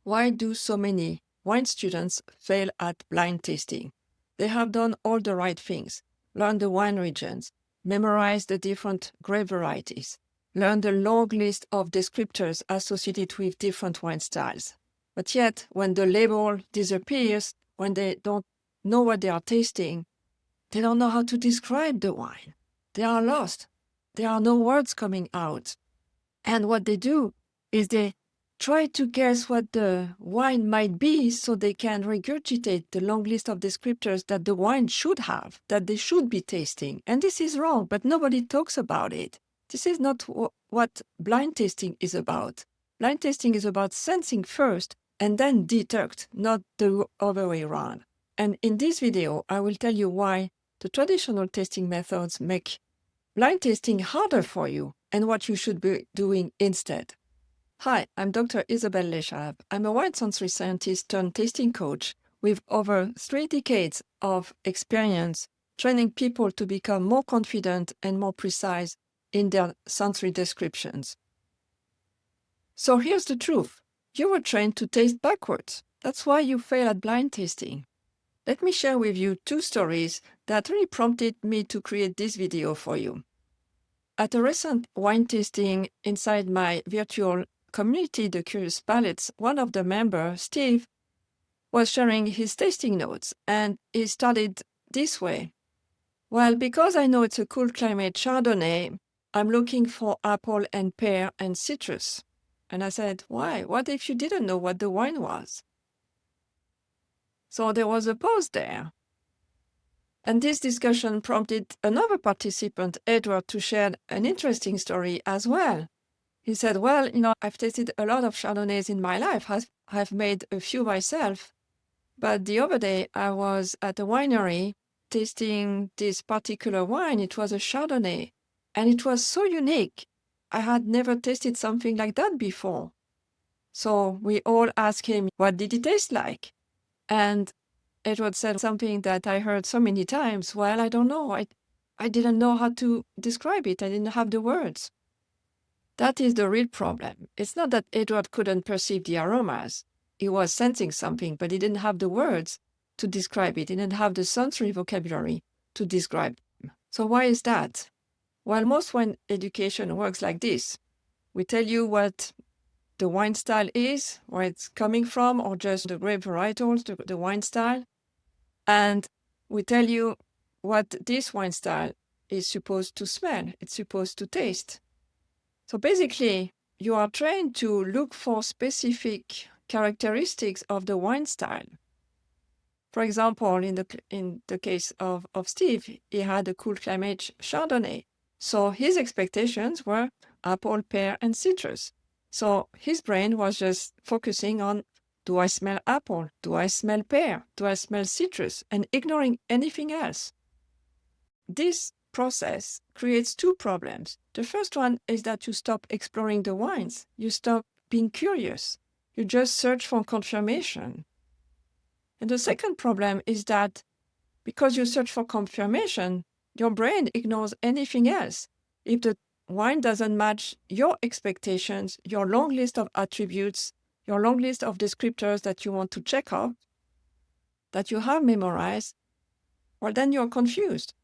Why do so many wine students fail at blind tasting? They have done all the right things, learned the wine regions, memorized the different grape varieties, learned a long list of descriptors associated with different wine styles. But yet, when the label disappears, when they don't know what they are tasting, they don't know how to describe the wine. They are lost. There are no words coming out. And what they do is they try to guess what the wine might be so they can regurgitate the long list of descriptors that the wine should have, that they should be tasting. And this is wrong, but nobody talks about it. This is not what blind tasting is about. Blind tasting is about sensing first and then deduct, not the other way around. And in this video, I will tell you why the traditional tasting methods make blind tasting harder for you and what you should be doing instead. Hi, I'm Dr. Isabelle Lesschaeve. I'm a wine sensory scientist turned tasting coach with over 3 decades of experience training people to become more confident and more precise in their sensory descriptions. So here's the truth. You were trained to taste backwards. That's why you fail at blind tasting. Let me share with you 2 stories that really prompted me to create this video for you. At a recent wine tasting inside my virtual community, the Curious Palates, one of the members, Steve, was sharing his tasting notes, and he started this way. Well, because I know it's a cool climate Chardonnay, I'm looking for apple and pear and citrus. And I said, why? What if you didn't know what the wine was? So there was a pause there. And this discussion prompted another participant, Edward, to share an interesting story as well. He said, well, I've tasted a lot of Chardonnays in my life. I've made a few myself. But the other day, I was at a winery tasting this particular wine. It was a Chardonnay. And it was so unique. I had never tasted something like that before. So we all asked him, what did it taste like? And Edward said something that I heard so many times. Well, I don't know. I didn't know how to describe it. I didn't have the words. That is the real problem. It's not that Edward couldn't perceive the aromas. He was sensing something, but he didn't have the words to describe it. He didn't have the sensory vocabulary to describe them. So why is that? Well, most wine education works like this. We tell you what the wine style is, where it's coming from, or just the grape varietals, the wine style. And we tell you what this wine style is supposed to smell, it's supposed to taste. So basically, you are trained to look for specific characteristics of the wine style. For example, in the case of Steve, he had a cool climate Chardonnay. So his expectations were apple, pear, and citrus. So his brain was just focusing on, do I smell apple? Do I smell pear? Do I smell citrus? And ignoring anything else. This process creates 2 problems. The first one is that you stop exploring the wines. You stop being curious. You just search for confirmation. And the second problem is that because you search for confirmation, your brain ignores anything else. If the wine doesn't match your expectations, your long list of attributes, your long list of descriptors that you want to check off, that you have memorized, well, then you're confused.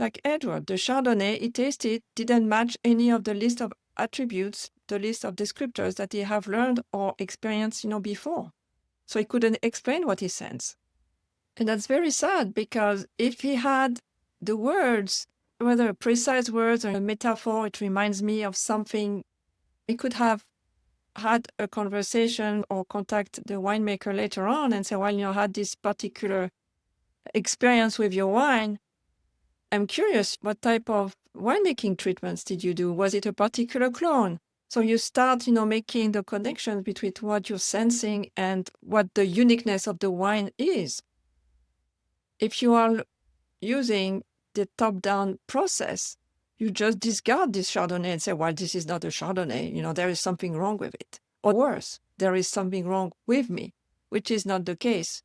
Like Edward, the Chardonnay he tasted didn't match any of the list of attributes, the list of descriptors that he have learned or experienced, before. So he couldn't explain what he sensed. And that's very sad, because if he had the words, whether precise words or a metaphor, it reminds me of something, he could have had a conversation or contact the winemaker later on and say, well, I had this particular experience with your wine. I'm curious, what type of winemaking treatments did you do? Was it a particular clone? So you start, making the connection between what you're sensing and what the uniqueness of the wine is. If you are using the top-down process, you just discard this Chardonnay and say, well, this is not a Chardonnay. There is something wrong with it. Or worse, there is something wrong with me, which is not the case.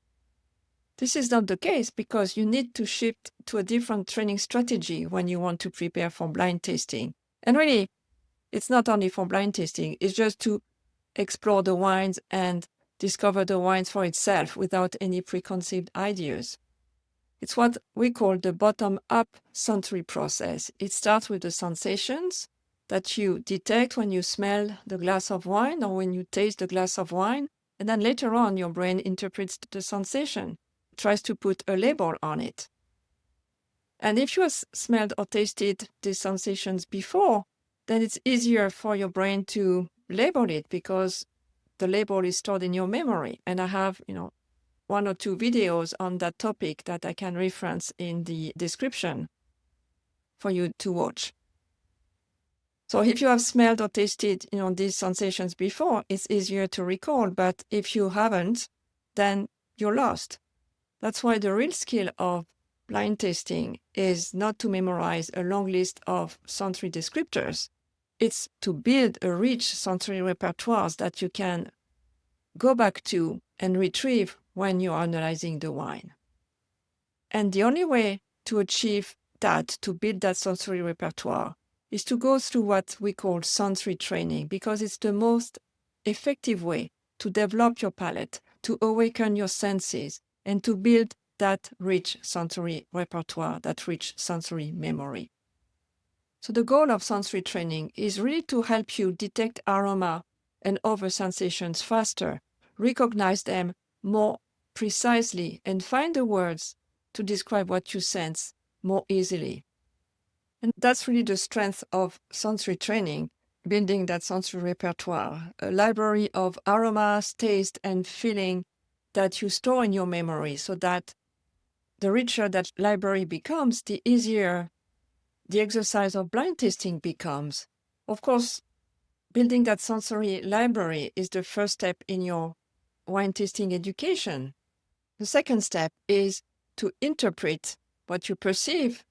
This is not the case because you need to shift to a different training strategy when you want to prepare for blind tasting. And really, it's not only for blind tasting, it's just to explore the wines and discover the wines for itself without any preconceived ideas. It's what we call the bottom-up sensory process. It starts with the sensations that you detect when you smell the glass of wine or when you taste the glass of wine, and then later on your brain interprets the sensation, tries to put a label on it. And if you have smelled or tasted these sensations before, then it's easier for your brain to label it because the label is stored in your memory. And I have, one or two videos on that topic that I can reference in the description for you to watch. So if you have smelled or tasted, these sensations before, it's easier to recall. But if you haven't, then you're lost. That's why the real skill of blind tasting is not to memorize a long list of sensory descriptors. It's to build a rich sensory repertoire that you can go back to and retrieve when you are analyzing the wine. And the only way to achieve that, to build that sensory repertoire, is to go through what we call sensory training, because it's the most effective way to develop your palate, to awaken your senses, and to build that rich sensory repertoire, that rich sensory memory. So the goal of sensory training is really to help you detect aroma and other sensations faster, recognize them more precisely, and find the words to describe what you sense more easily. And that's really the strength of sensory training, building that sensory repertoire, a library of aromas, taste, and feeling that you store in your memory, so that the richer that library becomes, the easier the exercise of blind tasting becomes. Of course, building that sensory library is the first step in your wine tasting education. The second step is to interpret what you perceive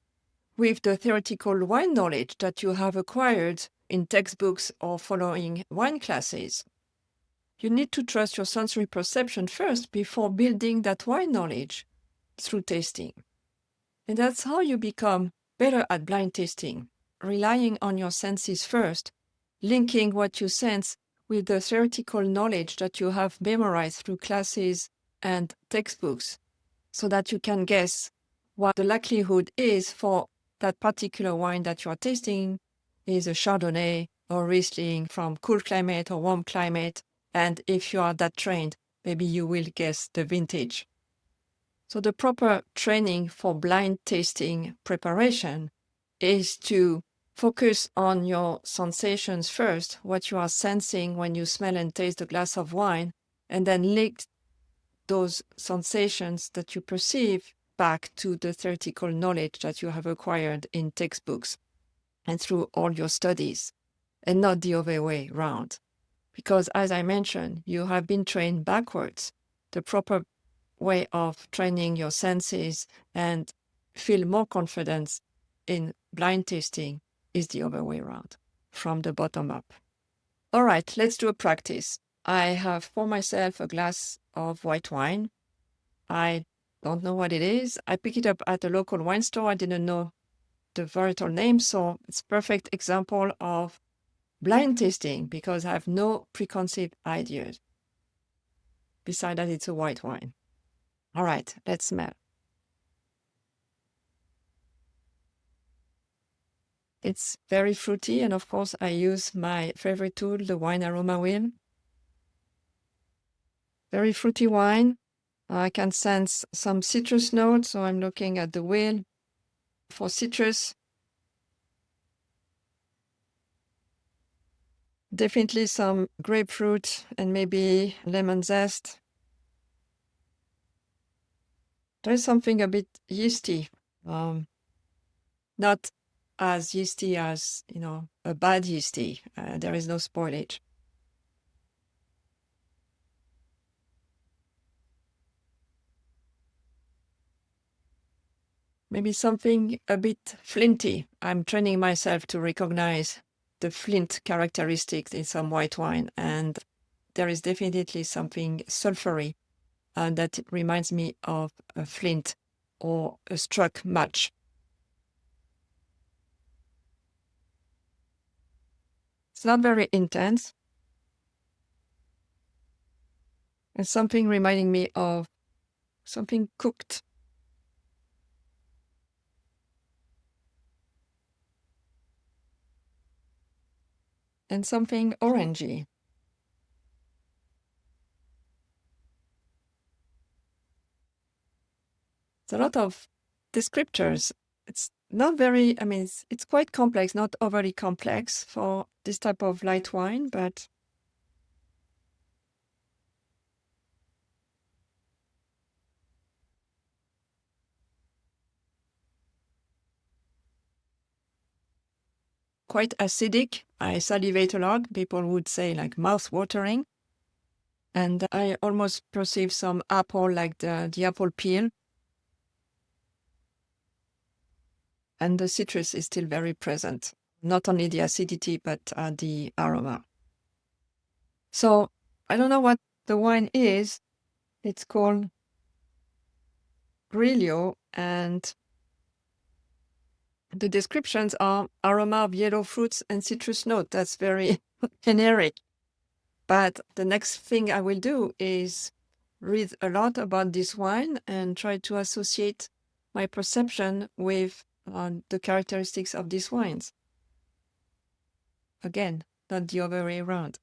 with the theoretical wine knowledge that you have acquired in textbooks or following wine classes. You need to trust your sensory perception first before building that wine knowledge through tasting. And that's how you become better at blind tasting, relying on your senses first, linking what you sense with the theoretical knowledge that you have memorized through classes and textbooks, so that you can guess what the likelihood is for that particular wine that you are tasting is a Chardonnay or Riesling from cool climate or warm climate. And if you are that trained, maybe you will guess the vintage. So the proper training for blind tasting preparation is to focus on your sensations first, what you are sensing when you smell and taste a glass of wine, and then link those sensations that you perceive back to the theoretical knowledge that you have acquired in textbooks and through all your studies, and not the other way around. Because as I mentioned, you have been trained backwards. The proper way of training your senses and feel more confidence in blind tasting is the other way around, from the bottom up. All right, let's do a practice. I have poured myself a glass of white wine. I don't know what it is. I picked it up at a local wine store. I didn't know the varietal name, so it's a perfect example of blind tasting because I have no preconceived ideas. Besides that, it's a white wine. All right, let's smell. It's very fruity, and of course, I use my favorite tool, the wine aroma wheel. Very fruity wine. I can sense some citrus notes, so I'm looking at the wheel for citrus. Definitely some grapefruit and maybe lemon zest. There's something a bit yeasty, not as yeasty as, a bad yeasty. There is no spoilage. Maybe something a bit flinty. I'm training myself to recognize the flint characteristics in some white wine, and there is definitely something sulfury that reminds me of a flint or a struck match. It's not very intense. And something reminding me of something cooked. And something orangey. It's a lot of descriptors. It's not very, I mean, it's quite complex, not overly complex for this type of light wine, but quite acidic. I salivate a lot. People would say like mouth-watering. And I almost perceive some apple, like the apple peel. And the citrus is still very present. Not only the acidity, but the aroma. So I don't know what the wine is. It's called Grillo, and the descriptions are aroma of yellow fruits and citrus note. That's very generic. But the next thing I will do is read a lot about this wine and try to associate my perception with the characteristics of these wines. Again, not the other way around.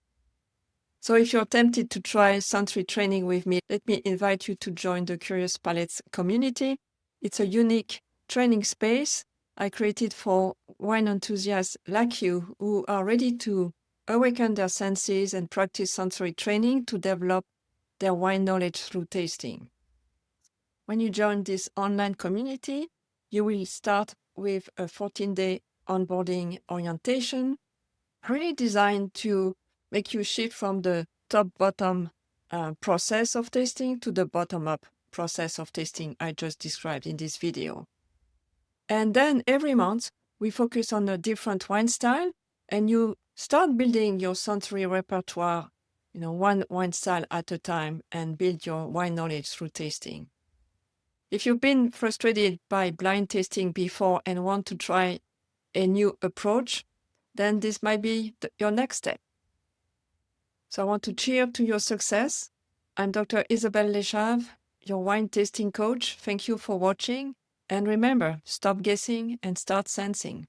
So if you're tempted to try sensory training with me, let me invite you to join the Curious Palates community. It's a unique training space I created for wine enthusiasts like you who are ready to awaken their senses and practice sensory training to develop their wine knowledge through tasting. When you join this online community, you will start with a 14-day onboarding orientation, really designed to make you shift from the top-bottom process of tasting to the bottom-up process of tasting I just described in this video. And then every month, we focus on a different wine style, and you start building your sensory repertoire, one wine style at a time, and build your wine knowledge through tasting. If you've been frustrated by blind tasting before and want to try a new approach, then this might be your next step. So I want to cheer to your success. I'm Dr. Isabelle Lesschaeve, your wine tasting coach. Thank you for watching. And remember, stop guessing and start sensing.